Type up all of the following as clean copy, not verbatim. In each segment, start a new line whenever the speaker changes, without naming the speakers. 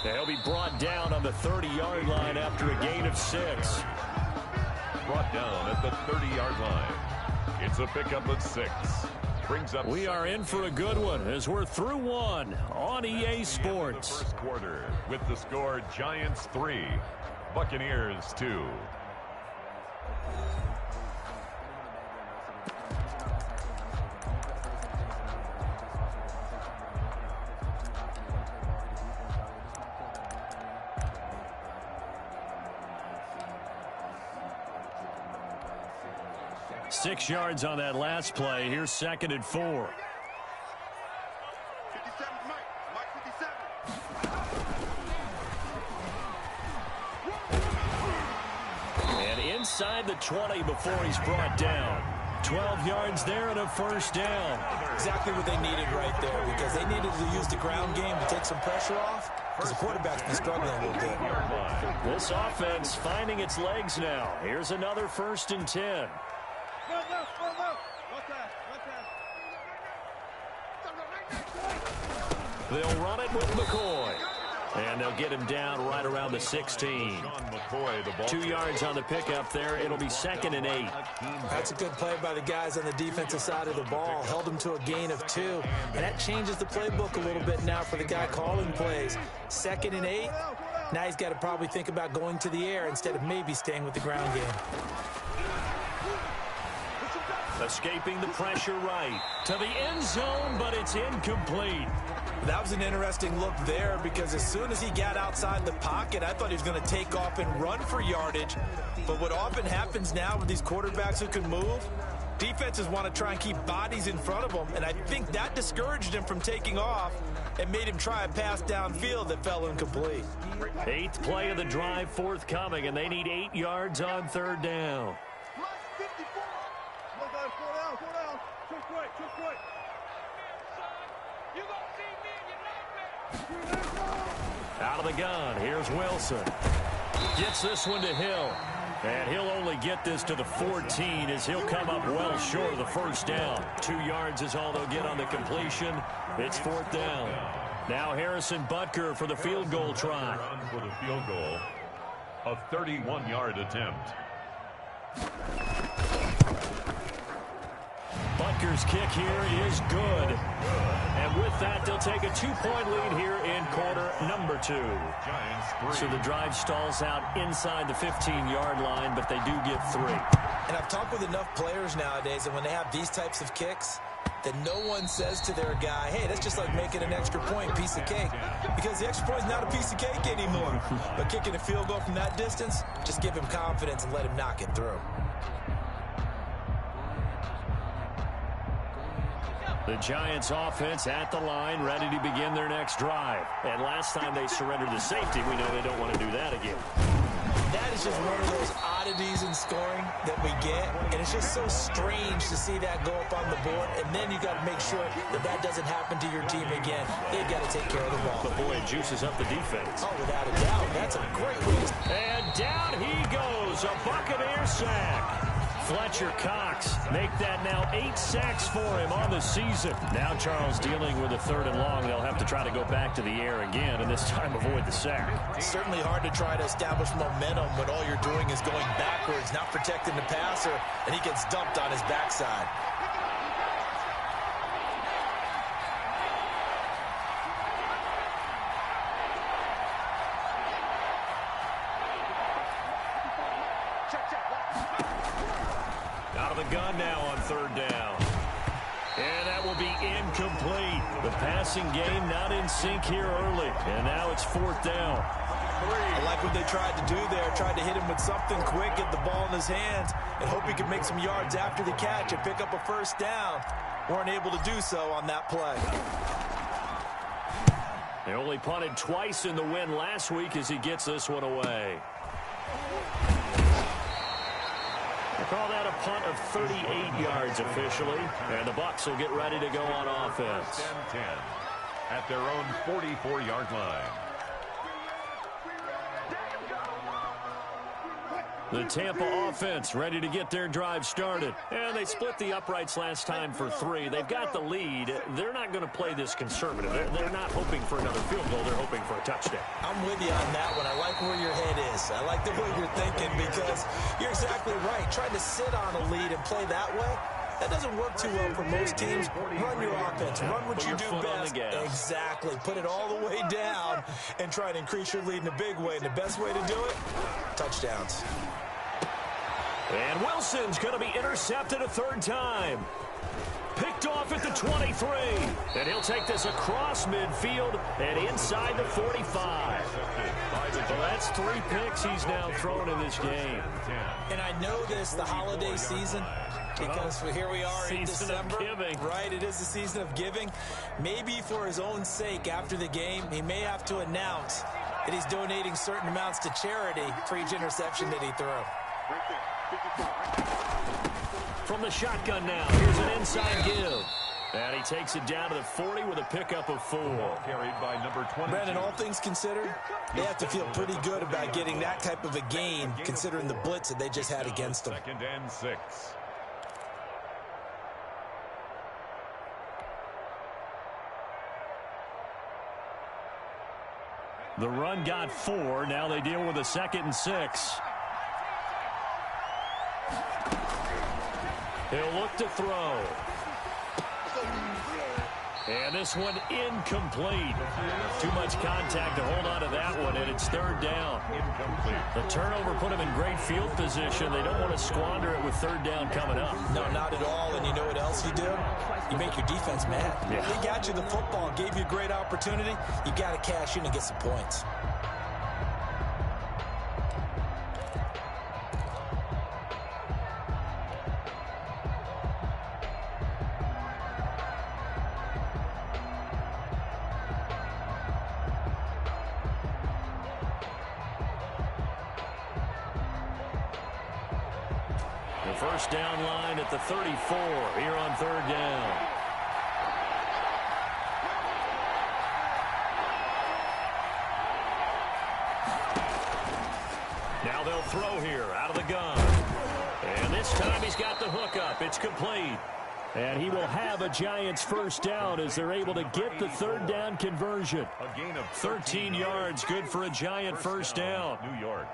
They'll be brought down on the 30-yard line after a gain of 6.
Brought down at the 30-yard line. It's a pickup of 6. Brings up.
We are in for a good one as we're through one on EA Sports.
The first quarter with the score Giants 3, Buccaneers 2.
Six yards on that last play. Here's 2nd and 4. And inside the 20 before he's brought down. 12 yards there and a first down.
Exactly what they needed right there, because they needed to use the ground game to take some pressure off, because the quarterback's been struggling a little bit.
This offense finding its legs now. Here's another 1st and 10. They'll run it with McCoy. And they'll get him down right around the 16. 2 yards on the pickup there. It'll be 2nd and 8.
That's a good play by the guys on the defensive side of the ball. Held him to a gain of 2. And that changes the playbook a little bit now for the guy calling plays. 2nd and 8. Now he's got to probably think about going to the air instead of maybe staying with the ground game.
Escaping the pressure right to the end zone, but it's incomplete.
That was an interesting look there, because as soon as he got outside the pocket, I thought he was going to take off and run for yardage. But what often happens now with these quarterbacks who can move, defenses want to try and keep bodies in front of them, and I think that discouraged him from taking off and made him try a pass downfield that fell incomplete.
8th play of the drive forthcoming, and they need 8 yards on 3rd down. Out of the gun, here's Wilson. Gets this one to Hill. And he'll only get this to the 14 as he'll come up well short of the first down. 2 yards is all they'll get on the completion. It's 4th down. Now Harrison Butker for the field goal try.
For the field goal, a 31-yard attempt.
Butker's kick here is good. And with that, they'll take a 2-point lead here in quarter number 2. So the drive stalls out inside the 15-yard line, but they do get 3.
And I've talked with enough players nowadays, and when they have these types of kicks, that no one says to their guy, hey, that's just like making an extra point, piece of cake. Because the extra point is not a piece of cake anymore. But kicking a field goal from that distance, just give him confidence and let him knock it through.
The Giants offense at the line, ready to begin their next drive. And last time they surrendered the safety, we know they don't want to do that again.
That is just one of those oddities in scoring that we get. And it's just so strange to see that go up on the board. And then you got to make sure that that doesn't happen to your team again. They've got to take care of the ball.
But boy, it juices up the defense.
Oh, without a doubt. That's a great way.
And down he goes. A Buccaneer sack. Fletcher Cox make that now 8 sacks for him on the season. Now Charles dealing with a 3rd and long. They'll have to try to go back to the air again, and this time avoid the sack.
It's certainly hard to try to establish momentum when all you're doing is going backwards, not protecting the passer, and he gets dumped on his backside.
Out of the gun now on 3rd down. And that will be incomplete. The passing game not in sync here early. And now it's 4th down.
I like what they tried to do there. Tried to hit him with something quick, get the ball in his hands, and hope he could make some yards after the catch and pick up a first down. Weren't able to do so on that play.
They only punted twice in the win last week as he gets this one away. Call that a punt of 38 yards officially. And the Bucs will get ready to go on offense.
10-10 at their own 44-yard line.
The Tampa offense ready to get their drive started. And they split the uprights last time for 3. They've got the lead. They're not going to play this conservative. They're not hoping for another field goal. They're hoping for a touchdown.
I'm I'm with you on that one. I like where your head is. I like the way you're thinking because you're exactly right. Trying to sit on a lead and play that way, that doesn't work too well for most teams. Run your offense. Run what you do best. Exactly. Put it all the way down and try to increase your lead in a big way. And the best way to do it, touchdowns.
And Wilson's going to be intercepted a third time. Picked off at the 23. And he'll take this across midfield and inside the 45. So that's 3 picks he's now thrown in this game.
And I know this, the holiday season, because here we are in December. Right, it is the season of giving. Maybe for his own sake after the game, he may have to announce that he's donating certain amounts to charity for each interception that he threw.
From the shotgun now, here's an inside give. And he takes it down to the 40 with a pickup of 4.
Carried by number 20.
Brandon, all things considered, they have to feel pretty good about getting that type of a gain, considering the blitz that they just had against them.
2nd and 6.
The run got 4. Now they deal with a 2nd and 6. He'll look to throw. And this one incomplete. Too much contact to hold on to that one, and it's 3rd down.
Incomplete.
The turnover put him in great field position. They don't want to squander it with 3rd down coming up.
No, not at all. And you know what else you do? You make your defense mad.
Yeah.
They got you the football, gave you a great opportunity. You got to cash in and get some points.
First down line at the 34 here on 3rd down. Now they'll throw here out of the gun. And this time he's got the hook up. It's complete. And he will have a Giants first down as they're able to get the 3rd down conversion.
A gain of
13 yards, good for a Giant first down.
New York.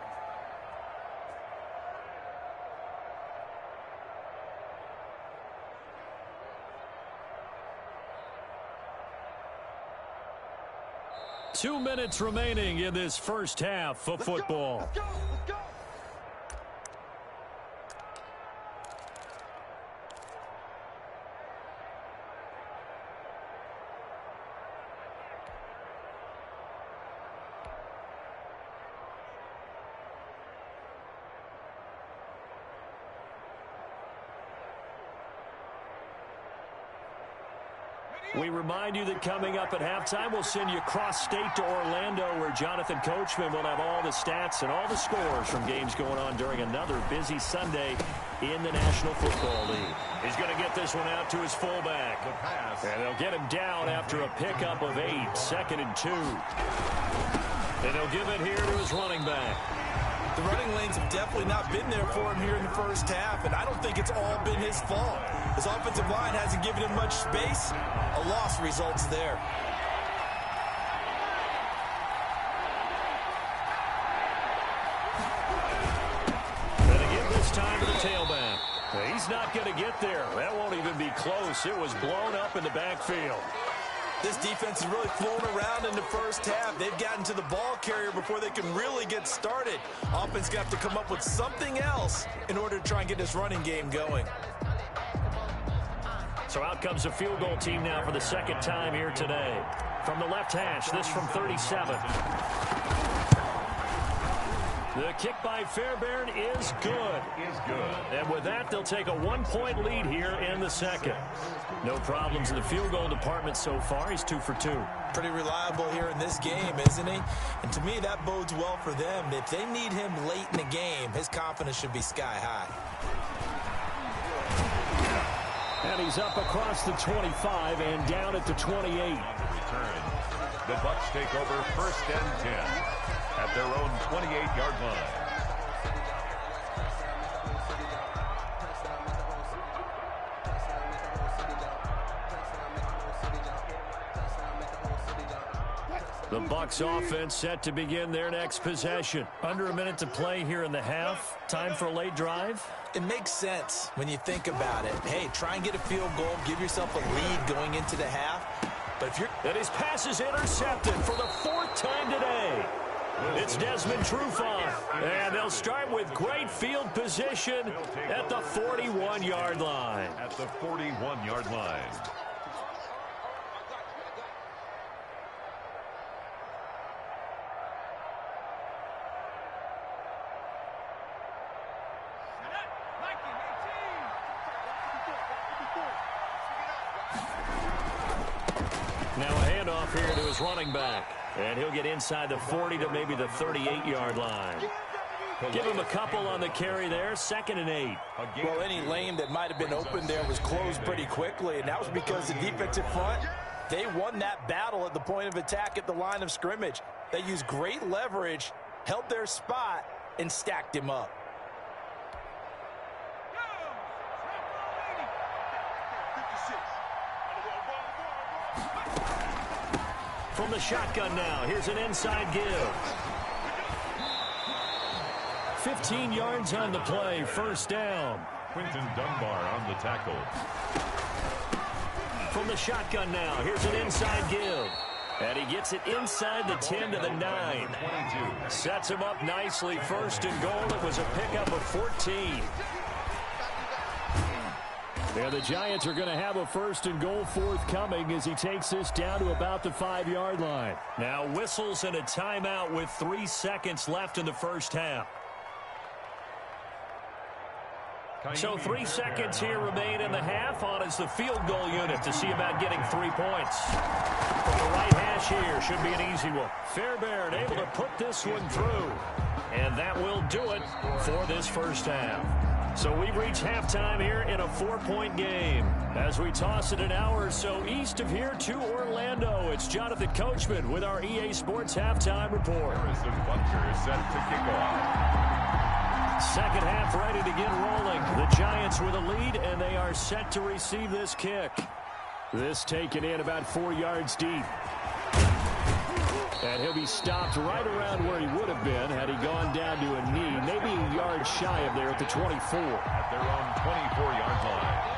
Two minutes remaining in this first half of football.
Let's go.
We remind you that coming up at halftime, we'll send you cross-state to Orlando, where Jonathan Coachman will have all the stats and all the scores from games going on during another busy Sunday in the National Football League. He's going to get this one out to his fullback.
The pass.
And they'll get him down after a pickup of 8, 2nd and 2. And they'll give it here to his running back.
The running lanes have definitely not been there for him here in the first half, and I don't think it's all been his fault. His offensive line hasn't given him much space. A loss results there.
And again this time to the tailback. He's not going to get there. That won't even be close. It was blown up in the backfield.
This defense has really flown around in the first half. They've gotten to the ball carrier before they can really get started. Offense got to come up with something else in order to try and get this running game going.
So out comes a field goal team now for the second time here today. From the left hash, this from 37. The kick by Fairbairn is good. And with that, they'll take a 1-point lead here in the second. No problems in the field goal department so far. He's 2 for 2.
Pretty reliable here in this game, isn't he? And to me, that bodes well for them. If they need him late in the game, his confidence should be sky high.
And he's up across the 25 and down at the 28.
Return. The Bucs take over 1st and 10 at their own 28-yard line.
The Bucs offense set to begin their next possession. Under a minute to play here in the half. Time for a late drive.
It makes sense when you think about it. Hey, try and get a field goal. Give yourself a lead going into the half. But if you're...
And his pass is intercepted for the 4th time today. It's Desmond Trufant. And they'll start with great field position at the 41-yard line.
At the 41-yard line.
Now a handoff here to his running back. And he'll get inside the 40 to maybe the 38-yard line. Give him a couple on the carry there. 2nd and 8.
Well, any lane that might have been open there was closed pretty quickly, and that was because the defensive front, they won that battle at the point of attack at the line of scrimmage. They used great leverage, held their spot, and stacked him up.
From the shotgun now, here's an inside give. 15 yards on the play, 1st down.
Quinton Dunbar on the tackle.
From the shotgun now, here's an inside give. And he gets it inside the 10 to the 9.
22.
Sets him up nicely, 1st and goal. It was a pickup of 14. Yeah, the Giants are going to have a 1st and goal forthcoming as he takes this down to about the 5-yard line. Now whistles and a timeout with 3 seconds left in the 1st half. So 3 seconds here remain in the half. On is the field goal unit to see about getting 3 points. From the right hash here, should be an easy one. Fairbairn able to put this one through. And that will do it for this 1st half. So we've reached halftime here in a 4-point game. As we toss it an hour or so east of here to Orlando, it's Jonathan Coachman with our EA Sports Halftime Report.
Harrison Butker is set to kick off.
2nd half ready to get rolling. The Giants with a lead, and they are set to receive this kick. This taken in about 4 yards deep. And he'll be stopped right around where he would have been had he gone down to a knee, maybe a yard shy of there at the 24.
At their own 24-yard line.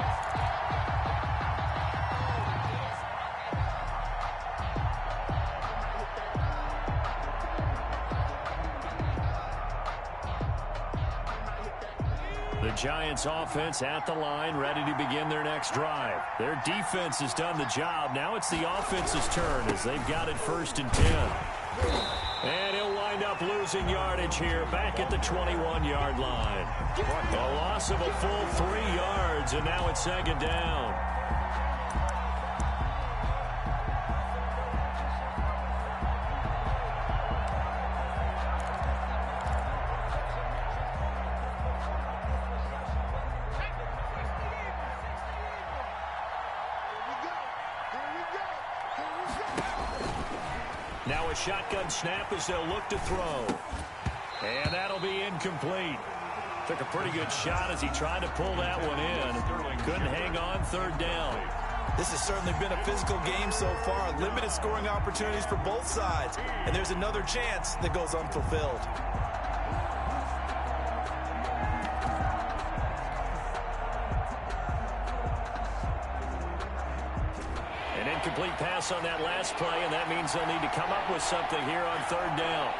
The Giants offense at the line, ready to begin their next drive. Their defense has done the job. Now it's the offense's turn as they've got it 1st and 10. And he'll wind up losing yardage here back at the 21-yard line. A loss of a full 3 yards, and now it's 2nd down. Now a shotgun snap as they'll look to throw. And that'll be incomplete. Took a pretty good shot as he tried to pull that one in. Couldn't hang on 3rd down.
This has certainly been a physical game so far. Limited scoring opportunities for both sides. And there's another chance that goes unfulfilled.
An incomplete pass on that last play, and that means they'll need to come up with something here on 3rd down.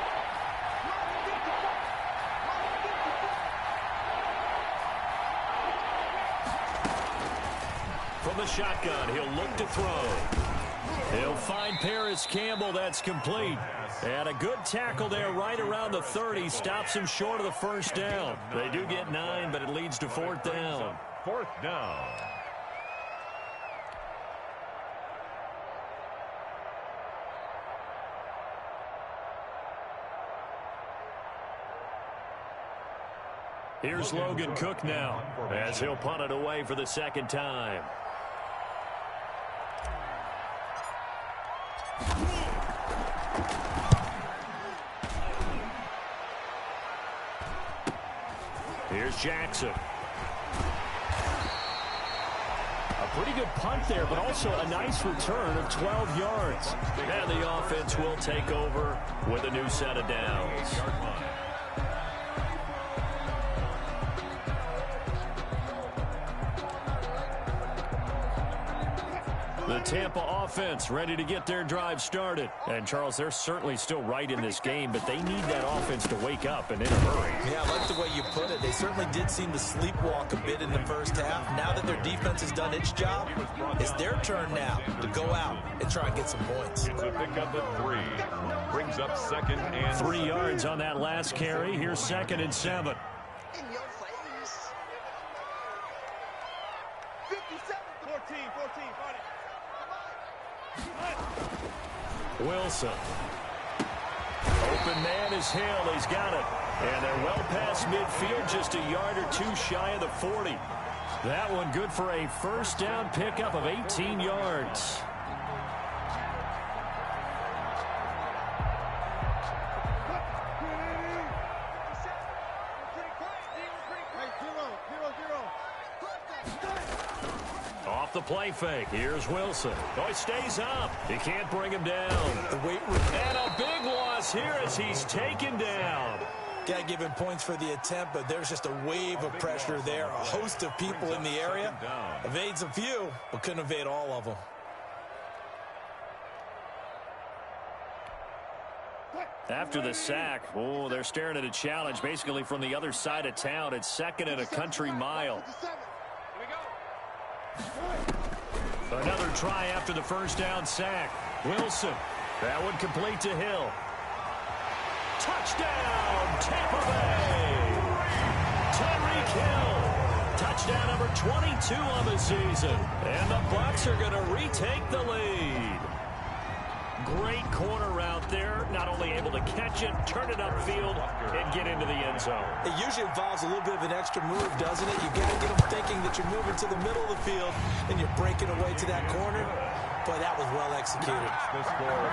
From the shotgun, he'll look to throw. He'll find Paris Campbell. That's complete. And a good tackle there right around the 30. Stops him short of the 1st down. They do get 9, but it leads to 4th down.
4th down.
Here's Logan Cook now as he'll punt it away for the 2nd time. Here's Jackson. A pretty good punt there, but also a nice return of 12 yards. And the offense will take over with a new set of downs. The Tampa offense ready to get their drive started. And, Charles, they're certainly still right in this game, but they need that offense to wake up and in a hurry.
Yeah, I like the way you put it. They certainly did seem to sleepwalk a bit in the first half. Now that their defense has done its job, it's their turn now to go out and try and get some points.
It's a pickup at 3. Brings up 2nd and
3 yards on that last carry. Here's 2nd and 7.
In your face.
57, 14, 14, 40.
Wilson. Open man is Hill. He's got it. And they're well past midfield, just a yard or two shy of the 40. That one good for a first down pickup of 18 yards. Off the play fake. Here's Wilson. Oh, he stays up. He can't bring him down.
The weight room.
And a big loss here as he's taken down.
Got to give him points for the attempt, but there's just a wave of pressure there. A host of people in the area. Evades a few, but couldn't evade all of them.
After the sack, oh, they're staring at a challenge basically from the other side of town. It's 2nd and a country mile. Another try after the first down sack. Wilson. That one complete to Hill. Touchdown, Tampa Bay. Tyreek Hill. Touchdown number 22 on the season. And the Bucs are going to retake the lead. Great corner out there. Not only able to catch it, turn it upfield, and get into the end zone.
It usually involves a little bit of an extra move, doesn't it? You got to get them thinking that you're moving to the middle of the field and you're breaking away to that corner. Boy, that was well executed.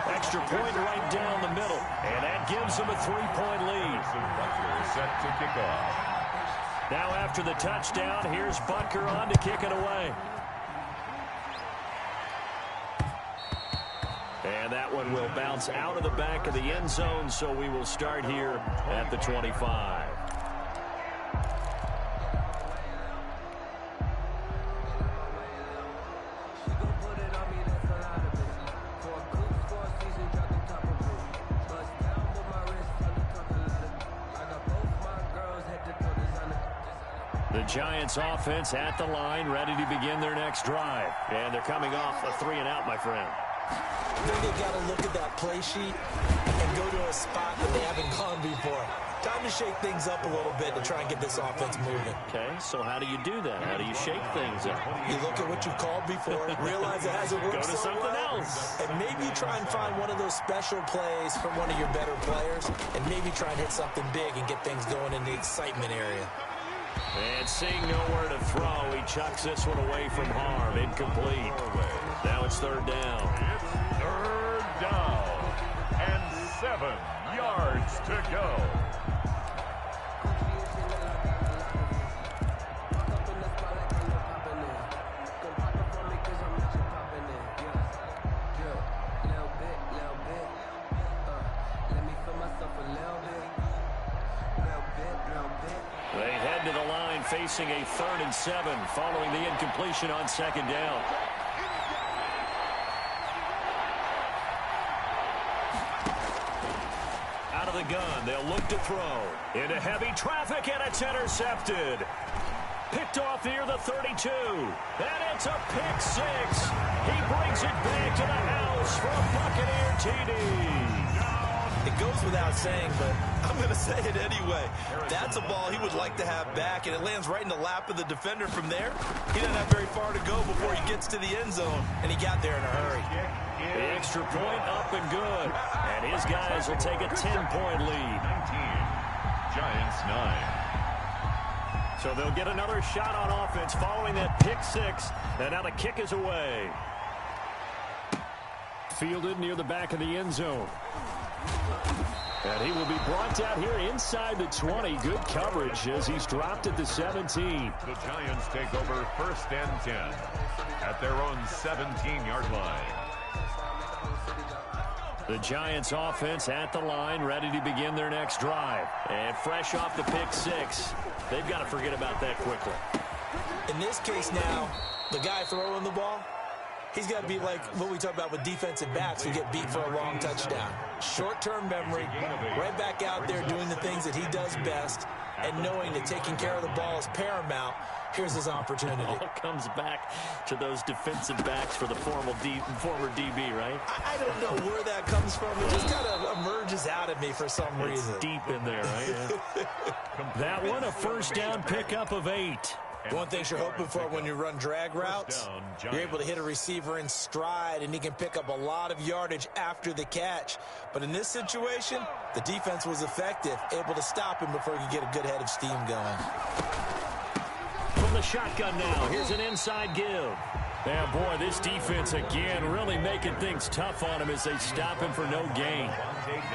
Extra point right down the middle, and that gives them a 3-point lead.
set to kick off.
Now after the touchdown, here's Butker on to kick it away. And that one will bounce out of the back of the end zone, so we will start here at the 25. The Giants offense at the line, ready to begin their next drive. And they're coming off a 3-and-out, my friend.
I think they've got to look at that play sheet and go to a spot that they haven't gone before. Time to shake things up a little bit to try and get this offense moving.
Okay, so how do you do that? How do you shake things up?
You look at what you've called before, realize it hasn't worked
Go to
so
something
well,
else.
and maybe try and find one of those special plays from one of your better players, and maybe try and hit something big and get things going in the excitement area.
And seeing nowhere to throw, he chucks this one away from harm. Incomplete. Now it's third down.
Third down and 7 yards to go.
They head to the line facing a 3rd and 7 following the incompletion on second down. Out of the gun, they'll look to throw. Into heavy traffic, and it's intercepted. Picked off near the 32. And it's a pick six. He brings it back to the house for a Buccaneer TD.
It goes without saying, but I'm going to say it anyway. That's a ball he would like to have back, and it lands right in the lap of the defender from there. He doesn't have very far to go before he gets to the end zone, and he got there in a hurry.
The extra point up and good. And his guys will take a 10-point lead.
19. Giants 9.
So they'll get another shot on offense following that pick six. And now the kick is away. Fielded near the back of the end zone. And he will be brought out here inside the 20. Good coverage as he's dropped at the 17.
The Giants take over 1st and 10. at their own 17-yard line.
The Giants offense at the line, ready to begin their next drive. And fresh off the pick six, they've got to forget about that quickly.
In this case now, the guy throwing the ball, he's got to be like what we talk about with defensive backs who get beat for a long touchdown. Short-term memory, right back out there doing the things that he does best, and knowing that taking care of the ball is paramount. Here's his opportunity.
It all comes back to those defensive backs for the former DB, right?
I don't know where that comes from. It just kind of emerges out of me for some reason.
It's deep in there, right? Yeah. That one, a first down pickup of 8.
One thing you're hoping for when you run drag routes, you're able to hit a receiver in stride, and he can pick up a lot of yardage after the catch. But in this situation, the defense was effective, able to stop him before he could get a good head of steam going.
From the shotgun now, here's an inside give. Yeah, boy, this defense again really making things tough on him as they stop him for no gain.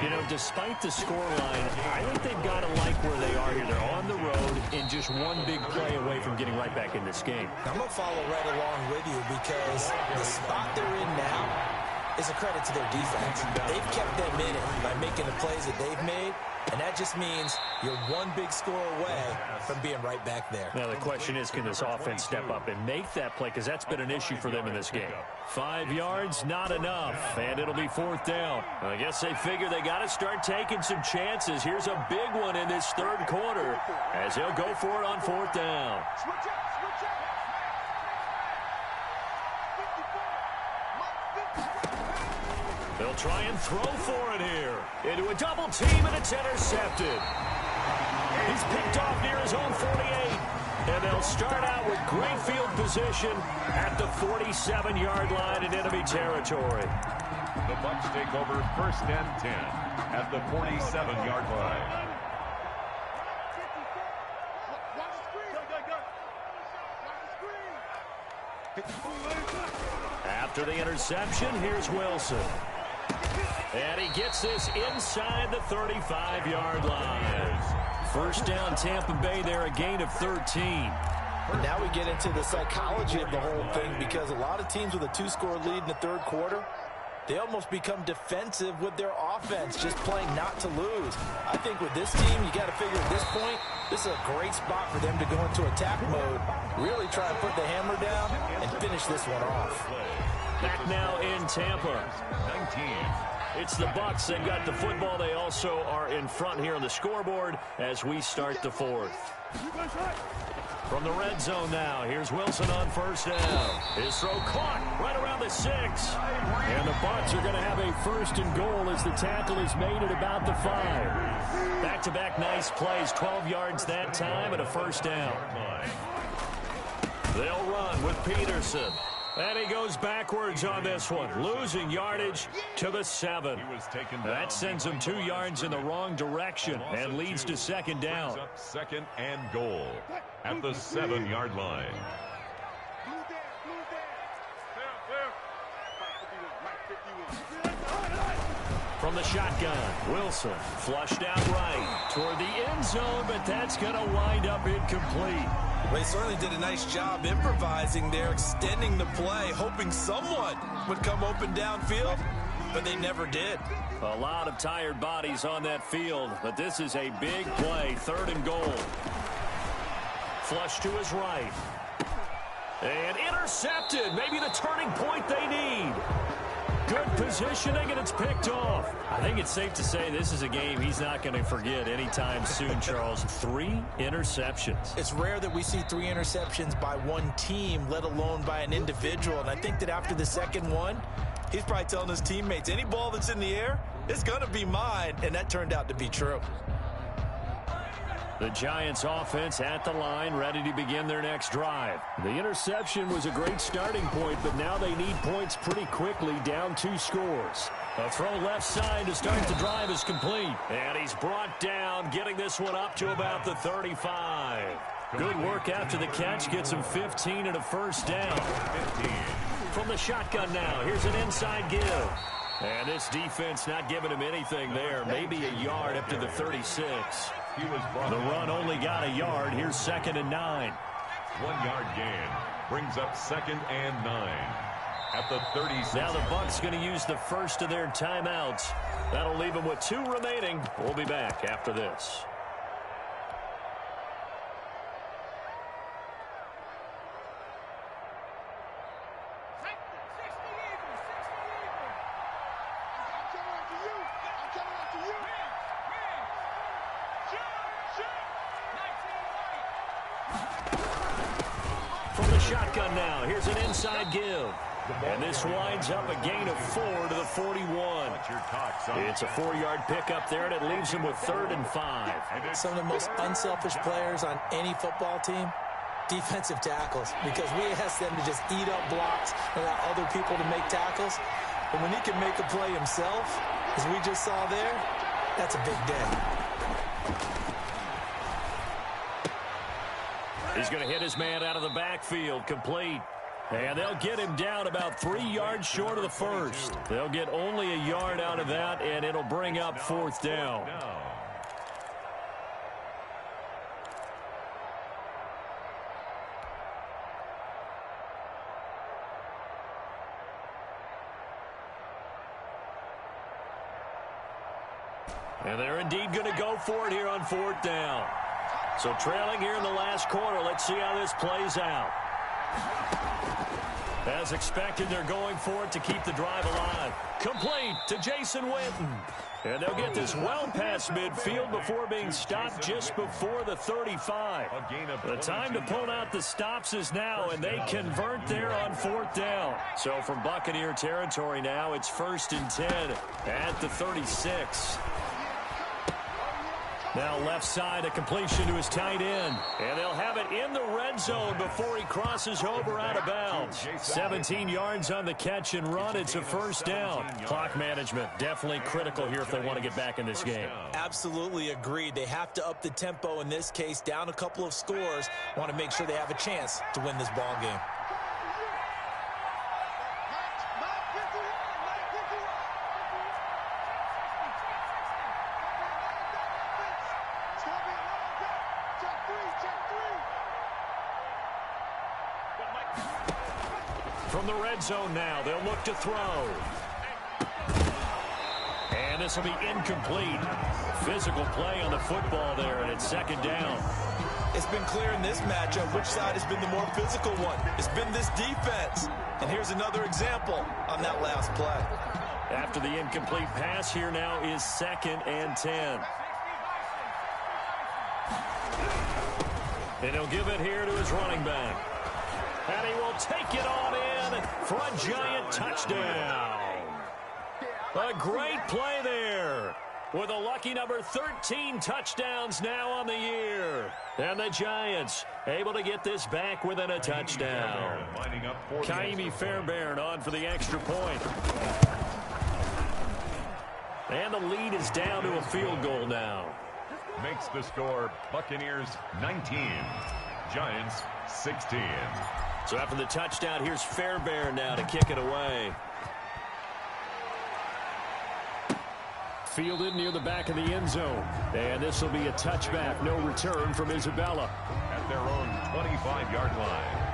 You know, despite the scoreline, I think they've got to like where they are here. They're on the road and just one big play away from getting right back in this game.
I'm going to follow right along with you because the spot they're in now is a credit to their defense. They've kept them in it by making the plays that they've made, and that just means you're one big score away from being right back there.
Now, the question is, can this offense step up and make that play? Because that's been an issue for them in this game. 5 yards, not enough, and it'll be 4th down. I guess they figure they got to start taking some chances. Here's a big one in this third quarter as he'll go for it on 4th down. They'll try and throw for it here. Into a double team, and it's intercepted. He's picked off near his own 48. And they'll start out with great field position at the 47-yard line in enemy territory.
The Bucs take over 1st and 10 at the 47-yard line.
After the interception, here's Wilson. And he gets this inside the 35-yard line. First down, Tampa Bay there, a gain of 13.
Now we get into the psychology of the whole thing because a lot of teams with a 2-score lead in the third quarter, they almost become defensive with their offense, just playing not to lose. I think with this team, you got to figure at this point, this is a great spot for them to go into attack mode, really try and put the hammer down and finish this one off.
Back now in Tampa.
19.
It's the Bucs. They've got the football. They also are in front here on the scoreboard as we start the 4th. From the red zone now, here's Wilson on first down. His throw caught right around the 6. And the Bucs are going to have a 1st and goal as the tackle is made at about the 5. Back-to-back nice plays, 12 yards that time and a 1st down. They'll run with Peterson. And he goes backwards on this one, losing yardage to the 7. That sends him 2 yards in the wrong direction and leads to 2nd down.
2nd and goal at the 7-yard line.
From the shotgun, Wilson flushed out right toward the end zone, but that's going to wind up incomplete.
Well, he certainly did a nice job improvising there, extending the play, hoping someone would come open downfield, but they never did.
A lot of tired bodies on that field, but this is a big play, 3rd and goal. Flush to his right. And intercepted, maybe the turning point they need. Good positioning, and it's picked off. I think it's safe to say this is a game he's not going to forget anytime soon, Charles. 3 interceptions.
It's rare that we see 3 interceptions by one team, let alone by an individual. And I think that after the second one, he's probably telling his teammates, any ball that's in the air, it's going to be mine. And that turned out to be true.
The Giants offense at the line, ready to begin their next drive. The interception was a great starting point, but now they need points pretty quickly, down 2 scores. A throw left side to start the drive is complete. And he's brought down, getting this one up to about the 35. Good work after the catch, gets him 15 and a 1st down. 15. From the shotgun now, here's an inside give. And this defense not giving him anything there, maybe a yard up to the 36. The run only got a yard. Here's 2nd and 9.
1-yard gain Brings up 2nd and 9 at the 36.
Now the Bucs going to use the first of their timeouts. That'll leave them with 2 remaining. We'll be back after this. From the shotgun now, here's an inside give. And this winds up a gain of 4 to the 41. It's a 4-yard pickup there, and it leaves him with 3rd and 5.
Some of the most unselfish players on any football team, defensive tackles, because we ask them to just eat up blocks and allow other people to make tackles. But when he can make a play himself, as we just saw there, that's a big day.
He's going to hit his man out of the backfield, complete. And they'll get him down about 3 yards short of the first. They'll get only a yard out of that, and it'll bring up 4th down. And they're indeed going to go for it here on 4th down. So trailing here in the last quarter, let's see how this plays out. As expected, they're going for it to keep the drive alive. Complete to Jason Witten. And they'll get this well past midfield before being stopped just before the 35. The time to pull out the stops is now, and they convert there on 4th down. So from Buccaneer territory now, it's 1st and 10 at the 36. Now left side, a completion to his tight end. And they'll have it in the red zone before he crosses over out of bounds. 17 yards on the catch and run. It's a 1st down. Clock management definitely critical here if they want to get back in this game.
Absolutely agreed. They have to up the tempo in this case, down a couple of scores. Want to make sure they have a chance to win this ball game.
From the red zone now, they'll look to throw. And this will be incomplete. Physical play on the football there, and it's 2nd down.
It's been clear in this matchup which side has been the more physical one. It's been this defense. And here's another example on that last play.
After the incomplete pass, here now is 2nd and 10. And he'll give it here to his running back. And he will take it on in for a giant touchdown. A great play there with a lucky number 13 touchdowns now on the year. And the Giants able to get this back within a touchdown. Ka'imi Fairbairn on for the extra point. And the lead is down to a field goal now.
Makes the score Buccaneers 19, Giants 16.
So after the touchdown, here's Fairbairn now to kick it away. Fielded near the back of the end zone. And this will be a touchback. No return from Isabella.
At their own 25-yard line.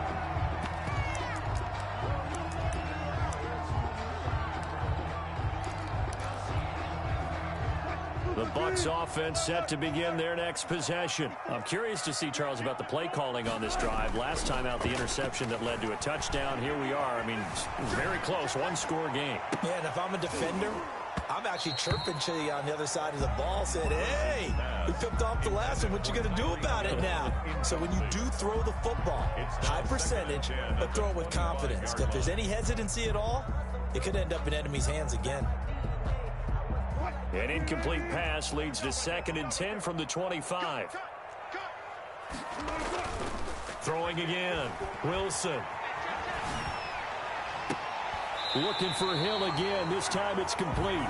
The Bucs offense set to begin their next possession. I'm curious to see, Charles, about the play calling on this drive. Last time out, the interception that led to a touchdown. Here we are. I mean, very close, one-score game.
Yeah, and if I'm a defender, I'm actually chirping to you on the other side of the ball, saying, hey, we picked off the last one. What you going to do about it now? So when you do throw the football, high percentage, but throw it with confidence. If there's any hesitancy at all, it could end up in enemy's hands again.
An incomplete pass leads to 2nd and 10 from the 25. Throwing again. Wilson. Looking for Hill again. This time it's complete.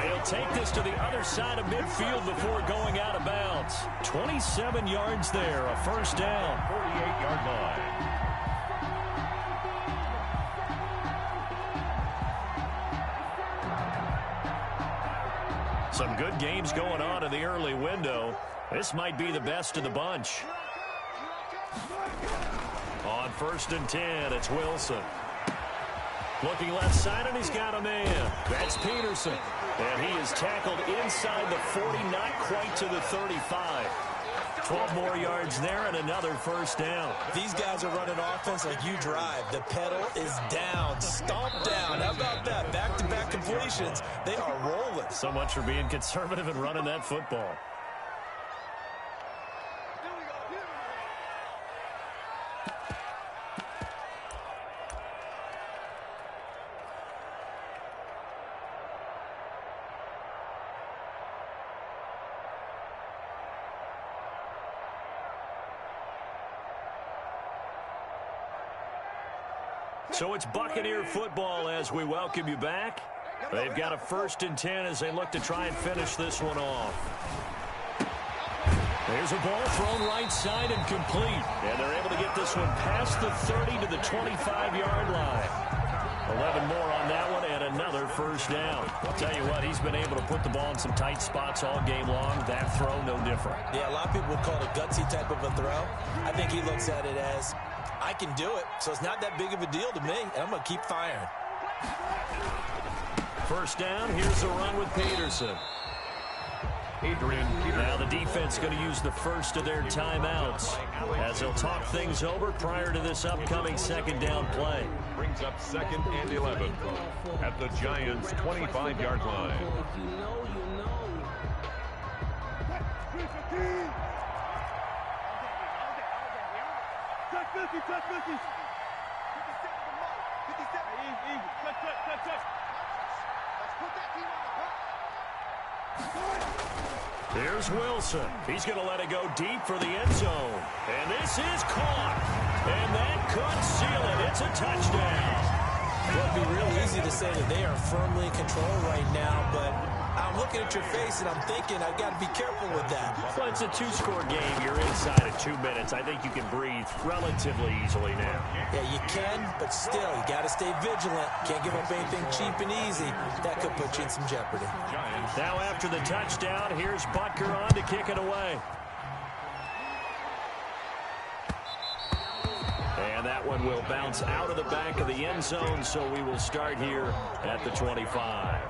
They'll take this to the other side of midfield before going out of bounds. 27 yards there. A 1st down.
48-yard line.
Some good games going on in the early window. This might be the best of the bunch. On 1st and 10, it's Wilson. Looking left side, and he's got a man. That's Peterson. And he is tackled inside the 40, not quite to the 35. 12 more yards there and another first down.
These guys are running offense like you drive. The pedal is down, stomp down. How about that? Back-to-back completions. They are rolling.
So much for being conservative and running that football. So it's Buccaneer football as we welcome you back. They've got a 1st and 10 as they look to try and finish this one off. There's a ball thrown right side and complete. And they're able to get this one past the 30 to the 25-yard line. 11 more on that one and another first down. I'll tell you what, he's been able to put the ball in some tight spots all game long. That throw, no different.
Yeah, a lot of people would call it a gutsy type of a throw. I think he looks at it as, I can do it, so it's not that big of a deal to me, and I'm going to keep firing.
First down, here's a run with Peterson.
Adrian Peterson.
Now the defense going to use the first of their timeouts as they'll talk things over prior to this upcoming 2nd down play.
Brings up 2nd and 11 at the Giants' 25-yard line.
Here's Wilson. He's going to let it go deep for the end zone. And this is caught. And that could seal it. It's a touchdown.
Well, it'd be real easy to say that they are firmly in control right now, but I'm looking at your face and I'm thinking I've got to be careful with that.
Well, it's a 2-score game. You're inside of 2 minutes. I think you can breathe relatively easily now.
Yeah, you can, but still, you got to stay vigilant. Can't give up anything cheap and easy. That could put you in some jeopardy.
Now after the touchdown, here's Butker on to kick it away. And that one will bounce out of the back of the end zone, so we will start here at the 25.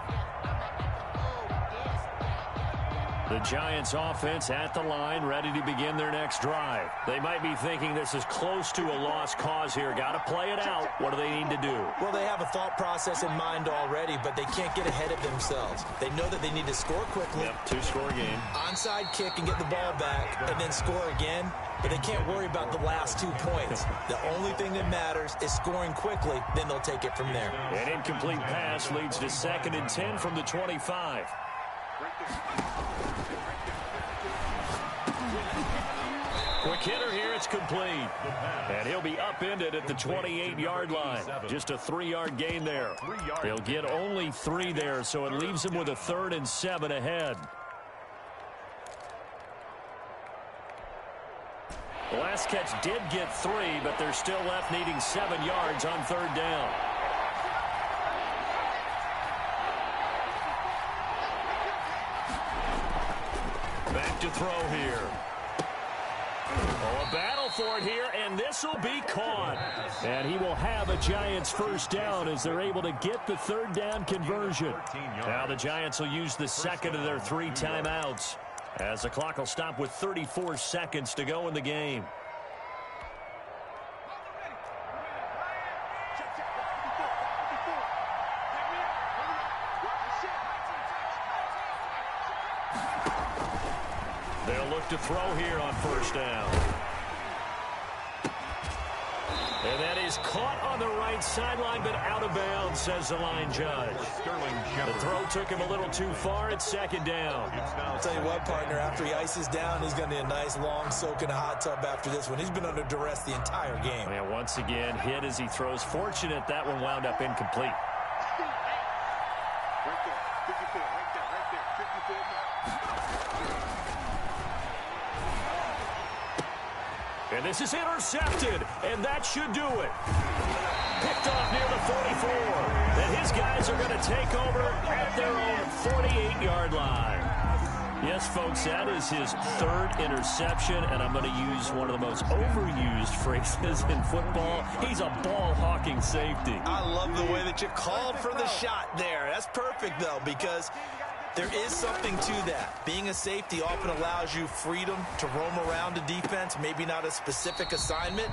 The Giants offense at the line, ready to begin their next drive. They might be thinking this is close to a lost cause here. Got to play it out. What do they need to do?
Well, they have a thought process in mind already, but they can't get ahead of themselves. They know that they need to score quickly.
Yep, 2-score game.
Onside kick and get the ball back, and then score again. But they can't worry about the last 2 points. The only thing that matters is scoring quickly. Then they'll take it from there.
An incomplete pass leads to 2nd and 10 from the 25. Quick hitter here, it's complete. And he'll be upended at the 28-yard line. Just a 3-yard gain there. They'll get only 3 there, so it leaves him with a 3rd and 7 ahead. The last catch did get 3, but they're still left needing 7 yards on 3rd down. Back to throw here. Oh, a battle for it here, and this will be caught. And he will have a Giants first down as they're able to get the 3rd down conversion. Now the Giants will use the 2nd of their 3 timeouts as the clock will stop with 34 seconds to go in the game. They'll look to throw here on 1st down. And that is caught on the right sideline, but out of bounds, says the line judge. The throw took him a little too far. It's 2nd down.
I'll tell you what, partner, after he ices down, he's going to need a nice long soak in a hot tub after this one. He's been under duress the entire game.
And once again, hit as he throws. Fortunate that one wound up incomplete.
Right there, 54, right there, 54 yards.
And this is intercepted, and that should do it. Picked off near the 44. And his guys are going to take over at their own 48-yard line. Yes, folks, that is his third interception, and I'm going to use one of the most overused phrases in football. He's a ball-hawking safety.
I love the way that you called for the shot there. That's perfect, though, because there is something to that. Being a safety often allows you freedom to roam around a defense, maybe not a specific assignment.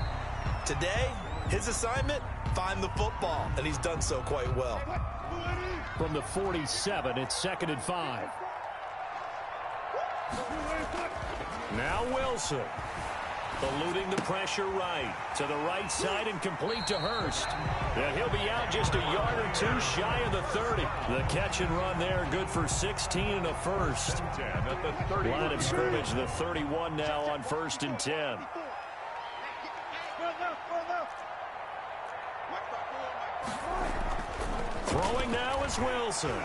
Today, his assignment, find the football, and he's done so quite well.
From the 47, it's 2nd and 5. Now Wilson. Eluding the pressure right. To the right side and complete to Hurst. And he'll be out just a yard or two shy of the 30. The catch and run there, good for 16 and a first.
10 at the 30.
Line of scrimmage, the 31 now on 1st and 10. Throwing now is Wilson.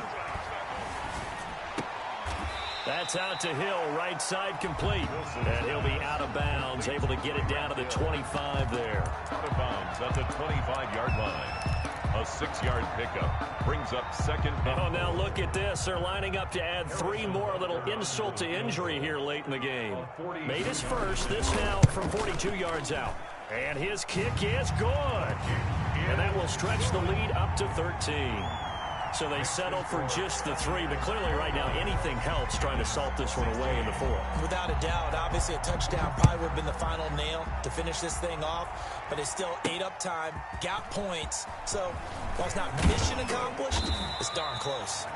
That's out to Hill, right side complete. And he'll be out of bounds, able to get it down to the 25 there.
Out of bounds at the 25-yard line. A 6-yard pickup brings up 2nd.
Oh, now look at this. They're lining up to add 3 more, a little insult to injury here late in the game. Made his first, this now from 42 yards out. And his kick is good. And that will stretch the lead up to 13. So they settle for just the 3, but clearly right now anything helps trying to salt this one away in the 4th.
Without a doubt, obviously a touchdown probably would have been the final nail to finish this thing off, but it's still 8 up time, got points. So while it's not mission accomplished, it's darn close.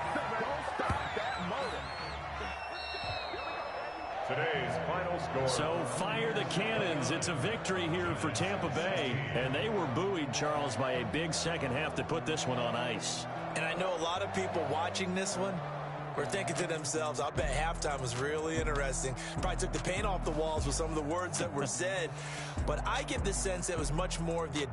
Today's final score.
So fire the cannons. It's a victory here for Tampa Bay. And they were buoyed, Charles, by a big second half to put this one on ice.
And I know a lot of people watching this one were thinking to themselves, I bet halftime was really interesting. Probably took the paint off the walls with some of the words that were said. But I get the sense that it was much more of the